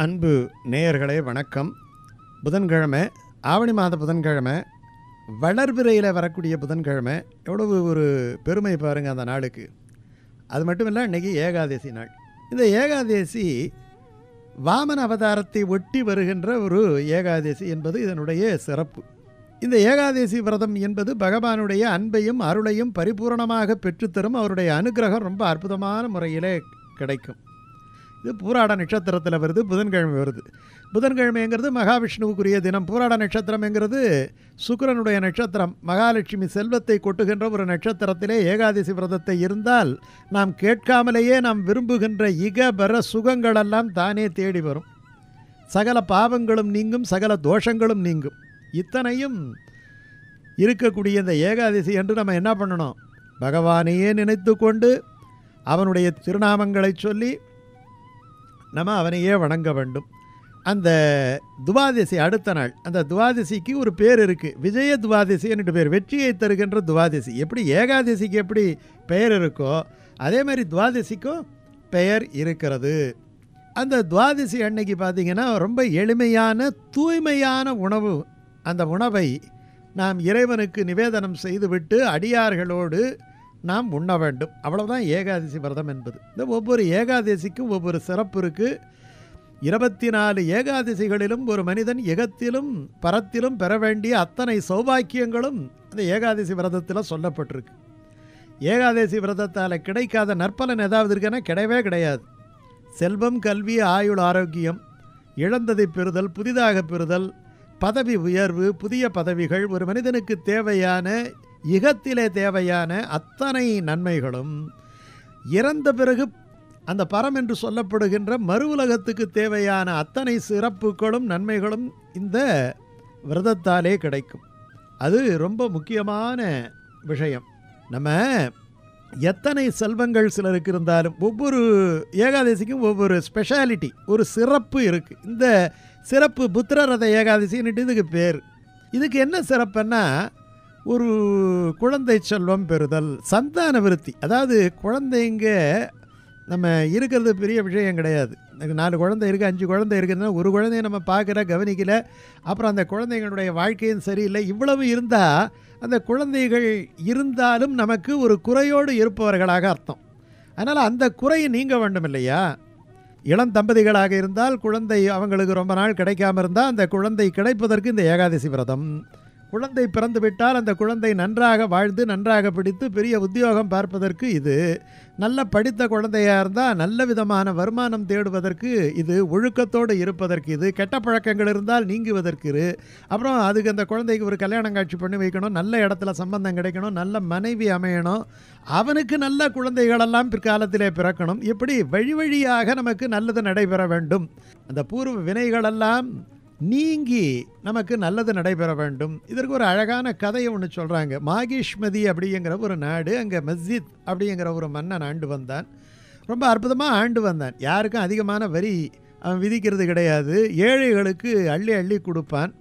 அன்பு நேயர்களே வணக்கம். புதன்கிழமை, ஆவணி மாத புதன்கிழமை, வளர்பிறையில் வரக்கூடிய புதன்கிழமை. எவ்வளவு ஒரு பெருமை பாருங்கள் அந்த நாளுக்கு. அது மட்டும் இல்லை, இன்றைக்கி ஏகாதசி நாள். இந்த ஏகாதசி வாமன அவதாரத்தை ஒட்டி வருகின்ற ஒரு ஏகாதசி என்பது இதனுடைய சிறப்பு. இந்த ஏகாதசி விரதம் என்பது பகவானுடைய அன்பையும் அருளையும் பரிபூரணமாக பெற்றுத்தரும். அவருடைய அனுகிரகம் ரொம்ப அற்புதமான முறையிலே கிடைக்கும். இது பூராட நட்சத்திரத்தில் வருது, புதன்கிழமை வருது. புதன்கிழமைங்கிறது மகாவிஷ்ணுவுக்குரிய தினம். பூராட நட்சத்திரம்ங்கிறது சுக்கிரனுடைய நட்சத்திரம். மகாலட்சுமி செல்வத்தை கொட்டுகின்ற ஒரு நட்சத்திரத்திலே ஏகாதசி விரதத்தை இருந்தால் நாம் கேட்காமலேயே நாம் விரும்புகின்ற இகபர சுகங்களெல்லாம் தானே தேடி வரும். சகல பாவங்களும் நீங்கும், சகல தோஷங்களும் நீங்கும். இத்தனையும் இருக்கக்கூடிய இந்த ஏகாதசி என்று நம்ம என்ன பண்ணணும்? பகவானையே நினைத்து கொண்டு அவனுடைய திருநாமங்களை சொல்லி நம்ம அவனையே வணங்க வேண்டும். அந்த துவாதசி அடுத்த நாள், அந்த துவாதசிக்கு ஒரு பேர் இருக்குது, விஜய துவாதசி என்று பேர். வெற்றியை தருகின்ற துவாதசி. எப்படி ஏகாதசிக்கு எப்படி பெயர் இருக்கோ அதே மாதிரி துவாதசிக்கும் பெயர் இருக்கிறது. அந்த துவாதசி அன்னைக்கு பார்த்திங்கன்னா ரொம்ப எளிமையான தூய்மையான உணவு. அந்த உணவை நாம் இறைவனுக்கு நிவேதனம் செய்துவிட்டு அடியார்களோடு நாம் உண்ண வேண்டும். அவ்வளவுதான் ஏகாதசி விரதம் என்பது. இந்த ஒவ்வொரு ஏகாதசிக்கும் ஒவ்வொரு சிறப்பு இருக்குது. 24 ஏகாதசிகளிலும் ஒரு மனிதன் இகத்திலும் பரத்திலும் பெற வேண்டிய அத்தனை சௌபாக்கியங்களும் அந்த ஏகாதசி விரதத்தில் சொல்லப்பட்டிருக்கு. ஏகாதசி விரதத்தால் கிடைக்காத நற்பலன் ஏதாவது இருக்குன்னா கிடையவே கிடையாது. செல்வம், கல்வி, ஆயுள், ஆரோக்கியம், இழந்ததை பெறுதல், புதிதாக பெறுதல், பதவி உயர்வு, புதிய பதவிகள், ஒரு மனிதனுக்கு தேவையான இகத்திலே தேவையான அத்தனை நன்மைகளும், இறந்த பிறகு அந்த பரம் என்று சொல்லப்படுகின்ற மறு உலகத்துக்கு தேவையான அத்தனை சிறப்புகளும் நன்மைகளும் இந்த விரதத்தாலே கிடைக்கும். அது ரொம்ப முக்கியமான விஷயம். நம்ம எத்தனை செல்வங்கள் சிலருக்கு இருந்தாலும் ஒவ்வொரு ஏகாதசிக்கும் ஒவ்வொரு ஸ்பெஷாலிட்டி, ஒரு சிறப்பு இருக்குது. இந்த சிறப்பு புத்திரரத ஏகாதசின்னுட்டு இதுக்கு பேர். இதுக்கு என்ன சிறப்புன்னா, ஒரு குழந்தை செல்வம் பெறுதல், சந்தான விருத்தி. அதாவது குழந்தைங்க நம்ம இருக்கிறது பெரிய விஷயம் கிடையாது. எனக்கு 4 குழந்தை இருக்குது, 5 குழந்தை இருக்குதுன்னா ஒரு குழந்தைய நம்ம பார்க்குற கவனிக்கல, அப்புறம் அந்த குழந்தைங்களுடைய வாழ்க்கையும் சரியில்லை. இவ்வளவு இருந்தால் அந்த குழந்தைகள் இருந்தாலும் நமக்கு ஒரு குறையோடு இருப்பவர்களாக அர்த்தம். அதனால் அந்த குறை நீங்க வேண்டும் இல்லையா? இளம் தம்பதிகளாக இருந்தால் குழந்தை அவங்களுக்கு ரொம்ப நாள் கிடைக்காம இருந்தால் அந்த குழந்தை கிடைப்பதற்கு இந்த ஏகாதசி விரதம். குழந்தை பிறந்து விட்டால் அந்த குழந்தை நன்றாக வாழ்ந்து நன்றாக பிடித்து பெரிய உத்தியோகம் பார்ப்பதற்கு இது. நல்ல படித்த குழந்தையாக இருந்தால் நல்ல விதமான வருமானம் தேடுவதற்கு இது. ஒழுக்கத்தோடு இருப்பதற்கு இது. கெட்ட பழக்கங்கள் இருந்தால் நீங்குவதற்கு இது. அப்புறம் அதுக்கு அந்த குழந்தைக்கு ஒரு கல்யாணம் காட்சி பண்ணி வைக்கணும், நல்ல இடத்துல சம்பந்தம் கிடைக்கணும், நல்ல மனைவி அமையணும், அவனுக்கு நல்ல குழந்தைகளெல்லாம் பிற்காலத்திலே பிறக்கணும். இப்படி வழி வழியாக நமக்கு நல்லது நடைபெற வேண்டும். அந்த பூர்வ வினைகளெல்லாம் நீங்கி நமக்கு நல்லது நடைபெற வேண்டும். இதற்கு ஒரு அழகான கதையை ஒன்று சொல்கிறாங்க. மாகிஷ்மதி அப்படிங்கிற ஒரு நாடு, அங்கே மஸ்ஜித் அப்படிங்கிற ஒரு மன்னன் ஆண்டு வந்தான். ரொம்ப அற்புதமாக ஆண்டு வந்தான். யாருக்கும் அதிகமான வரி அவன் விதிக்கிறது கிடையாது. ஏழைகளுக்கு அள்ளி அள்ளி கொடுப்பான்.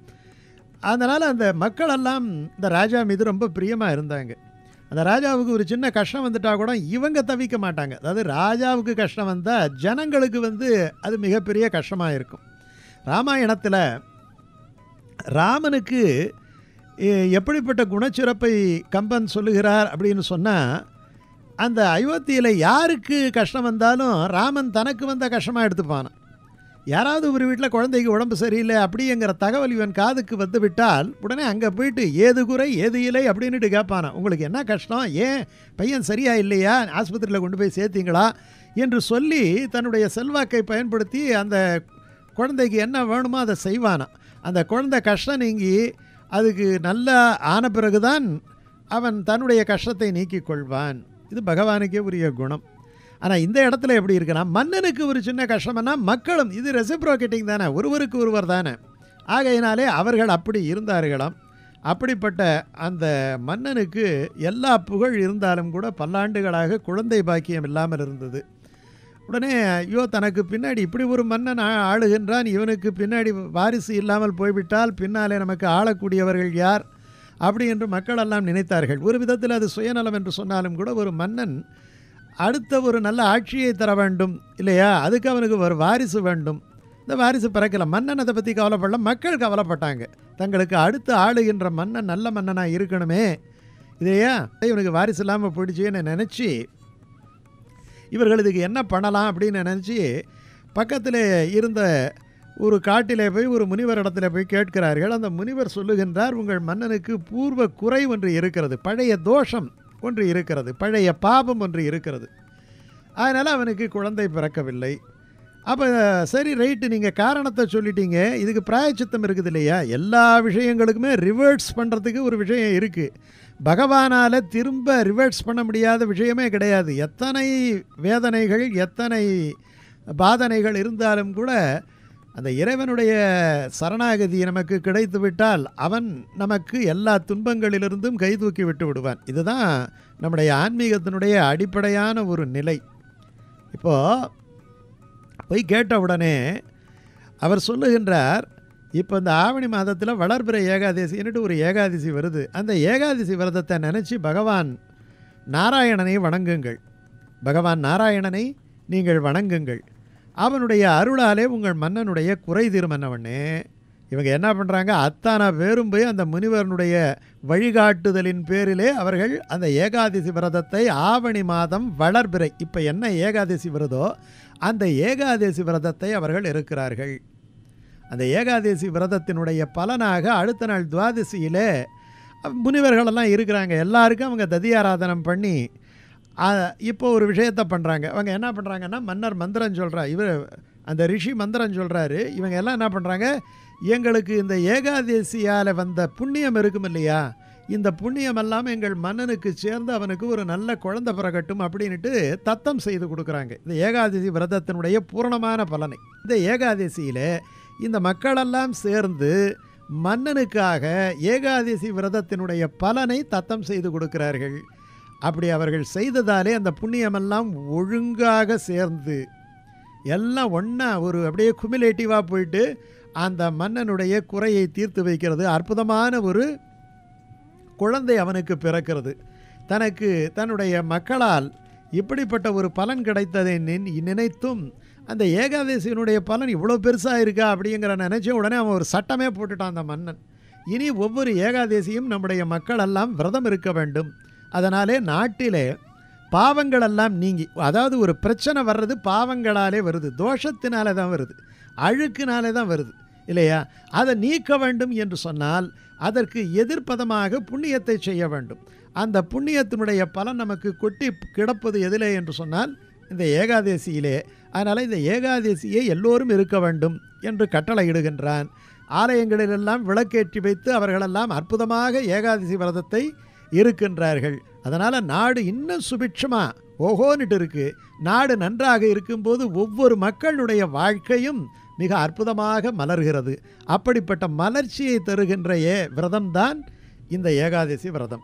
அதனால் அந்த மக்களெல்லாம் இந்த ராஜா மீது ரொம்ப பிரியமாக இருந்தாங்க. அந்த ராஜாவுக்கு ஒரு சின்ன கஷ்டம் வந்துட்டால் கூட இவங்க தவிக்க மாட்டாங்க. அதாவது ராஜாவுக்கு கஷ்டம் வந்தால் ஜனங்களுக்கு அது மிகப்பெரிய கஷ்டமாக இருக்கும். ராமாயணத்தில் ராமனுக்கு எப்படிப்பட்ட குணச்சிறப்பை கம்பன் சொல்லுகிறார் அப்படின்னு சொன்னால், அந்த அயோத்தியில் யாருக்கு கஷ்டம் வந்தாலும் ராமன் தனக்கு வந்த கஷ்டமாக எடுத்துப்பான். யாராவது ஒரு வீட்டில் குழந்தைக்கு உடம்பு சரியில்லை அப்படிங்கிற தகவல் இவன் காதுக்கு வந்து விட்டால் உடனே அங்கே போயிட்டு ஏது குறை ஏது இல்லை அப்படின்ட்டு கேட்பானா. உங்களுக்கு என்ன கஷ்டம், ஏன் பையன் சரியா இல்லையா, ஆஸ்பத்திரியில் கொண்டு போய் சேர்த்தீங்களா என்று சொல்லி தன்னுடைய செல்வாக்கை பயன்படுத்தி அந்த குழந்தைக்கு என்ன வேணுமோ அதை செய்வானா. அந்த குழந்தை கஷ்டம் நீங்கி அதுக்கு நல்லா ஆன பிறகுதான் அவன் தன்னுடைய கஷ்டத்தை நீக்கி கொள்வான். இது பகவானுக்கே உரிய குணம். ஆனால் இந்த இடத்துல எப்படி இருக்குன்னா, மன்னனுக்கு ஒரு சின்ன கஷ்டம்னா மக்களும், இது ரெசிப்ரோகேட்டிங் தானே, ஒருவருக்கு ஒருவர் தானே. ஆகையினாலே அவர்கள் அப்படி இருந்தார்களாம். அப்படிப்பட்ட அந்த மன்னனுக்கு எல்லா புகழ் இருந்தாலும் கூட பல்லாண்டுகளாக குழந்தை பாக்கியம் இல்லாமல் இருந்தது. உடனே ஐயோ, தனக்கு பின்னாடி இப்படி ஒரு மன்னன் ஆளுகின்றான், இவனுக்கு பின்னாடி வாரிசு இல்லாமல் போய்விட்டால் பின்னாலே நமக்கு ஆளக்கூடியவர்கள் யார் அப்படி என்று மக்களெல்லாம் நினைத்தார்கள். ஒரு விதத்தில் அது சுயநலம் என்று சொன்னாலும் கூட ஒரு மன்னன் அடுத்த ஒரு நல்ல ஆட்சியை தர வேண்டும் இல்லையா, அதுக்கு அவனுக்கு ஒரு வாரிசு வேண்டும். இந்த வாரிசு பிறக்கல. மன்னன் அதை பற்றி கவலைப்படல, மக்கள் கவலைப்பட்டாங்க. தங்களுக்கு அடுத்து ஆளுகின்ற மன்னன் நல்ல மன்னனாக இருக்கணுமே, இதையா இவனுக்கு வாரிசு இல்லாமல் போயிடுச்சுன்னு நினச்சி இவர்கள் இதுக்கு என்ன பண்ணலாம் அப்படின்னு நினச்சி பக்கத்தில் இருந்த ஒரு காட்டிலே போய் ஒரு முனிவர் இடத்துல போய் கேட்கிறார்கள். அந்த முனிவர் சொல்லுகின்றார், உங்கள் மன்னனுக்கு பூர்வ குறை ஒன்று இருக்கிறது, பழைய தோஷம் ஒன்று இருக்கிறது, பழைய பாபம் ஒன்று இருக்கிறது. அதனால் அவனுக்கு குழந்தை பிறக்கவில்லை. அப்போ சரி ரைட்டு, நீங்கள் காரணத்தை சொல்லிட்டீங்க, இதுக்கு பிராயச்சித்தம் இருக்குது இல்லையா? எல்லா விஷயங்களுக்குமே ரிவர்ட்ஸ் பண்ணுறதுக்கு ஒரு விஷயம் இருக்குது. பகவானால் திரும்ப ரிவர்ட்ஸ் பண்ண முடியாத விஷயமே கிடையாது. எத்தனை வேதனைகள் எத்தனை பாதனைகள் இருந்தாலும் கூட அந்த இறைவனுடைய சரணாகதி நமக்கு கிடைத்து விட்டால் அவன் நமக்கு எல்லா துன்பங்களிலிருந்தும் கைதூக்கி விட்டு விடுவான். இதுதான் நம்முடைய ஆன்மீகத்தினுடைய அடிப்படையான ஒரு நிலை. இப்போது போய் கேட்ட உடனே அவர் சொல்லுகின்றார், இப்போ இந்த ஆவணி மாதத்தில் வளர்பிறை ஏகாதசின்னுட்டு ஒரு ஏகாதசி வருது. அந்த ஏகாதசி விரதத்தை நினச்சி பகவான் நாராயணனை வணங்குங்கள். பகவான் நாராயணனை நீங்கள் வணங்குங்கள். அவனுடைய அருளாலே உங்கள் மன்னனுடைய குறை தீர்மன்னவண்ணே. இவங்க என்ன பண்ணுறாங்க, அத்தானா பேரும் போய் அந்த முனிவரனுடைய வழிகாட்டுதலின் பேரிலே அவர்கள் அந்த ஏகாதசி விரதத்தை ஆவணி மாதம் வளர்பிறை, இப்போ என்ன ஏகாதசி விரதோ அந்த ஏகாதசி விரதத்தை அவர்கள் இருக்கிறார்கள். அந்த ஏகாதசி விரதத்தினுடைய பலனாக அடுத்த நாள் துவாதசியிலே முனிவர்களெல்லாம் இருக்கிறாங்க. எல்லாருக்கும் அவங்க ததியாராதனம் பண்ணி இப்போ ஒரு விஷயத்தை பண்ணுறாங்க. அவங்க என்ன பண்ணுறாங்கன்னா, மன்னர் மந்திரம் சொல்கிறார், இவர் அந்த ரிஷி மந்திரம் சொல்கிறாரு. இவங்க எல்லாம் என்ன பண்ணுறாங்க, எங்களுக்கு இந்த ஏகாதசியால் வந்த புண்ணியம் இருக்கும் இல்லையா, இந்த புண்ணியம் எல்லாம் எங்கள் மன்னனுக்கு சேர்ந்து அவனுக்கு ஒரு நல்ல குழந்தை பிறக்கட்டும் அப்படின்ட்டு தத்தம் செய்து கொடுக்குறாங்க. இந்த ஏகாதசி விரதத்தினுடைய பூரணமான பலனை இந்த ஏகாதசியில் இந்த மக்களெல்லாம் சேர்ந்து மன்னனுக்காக ஏகாதசி விரதத்தினுடைய பலனை தத்தம் செய்து கொடுக்கிறார்கள். அப்படி அவர்கள் செய்ததாலே அந்த புண்ணியமெல்லாம் ஒழுங்காக சேர்ந்து எல்லாம் ஒன்றா ஒரு அப்படியே குமுலேட்டிவாக போயிட்டு அந்த மன்னனுடைய குறையை தீர்த்து வைக்கிறது. அற்புதமான ஒரு குழந்தை அவனுக்கு பிறக்கிறது. தனக்கு தன்னுடைய மக்களால் இப்படிப்பட்ட ஒரு பலன் கிடைத்ததை நினைத்தும் அந்த ஏகாதசியினுடைய பலன் இவ்வளோ பெருசாக இருக்கா அப்படிங்கிற நினச்ச உடனே அவன் ஒரு சட்டமே போட்டுட்டான் அந்த மன்னன். இனி ஒவ்வொரு ஏகாதசியும் நம்முடைய மக்களெல்லாம் விரதம் இருக்க வேண்டும். அதனாலே நாட்டிலே பாவங்களெல்லாம் நீங்கி, அதாவது ஒரு பிரச்சனை வர்றது பாவங்களாலே வருது, தோஷத்தினாலே தான் வருது, அழுக்கினாலே தான் வருது இல்லையா? அதை நீக்க வேண்டும் என்று சொன்னால் அதற்கு எதிர்ப்பதமாக புண்ணியத்தை செய்ய வேண்டும். அந்த புண்ணியத்தினுடைய பலன் நமக்கு கொட்டி கிடப்பது எதிலே என்று சொன்னால் இந்த ஏகாதசியிலே. அதனால் இந்த ஏகாதசியை எல்லோரும் இருக்க வேண்டும் என்று கட்டளையிடுகின்றான். ஆலயங்களிலெல்லாம் விளக்கேற்றி வைத்து அவர்களெல்லாம் அற்புதமாக ஏகாதசி விரதத்தை இருக்கின்றார்கள். அதனால் நாடு இன்னும் சுபிட்சமாக ஓஹோன்னுட்டு இருக்குது. நாடு நன்றாக இருக்கும்போது ஒவ்வொரு மக்களுடைய வாழ்க்கையும் மிக அற்புதமாக மலர்கிறது. அப்படிப்பட்ட மலர்ச்சியை தருகின்ற விரதம்தான் இந்த ஏகாதசி விரதம்.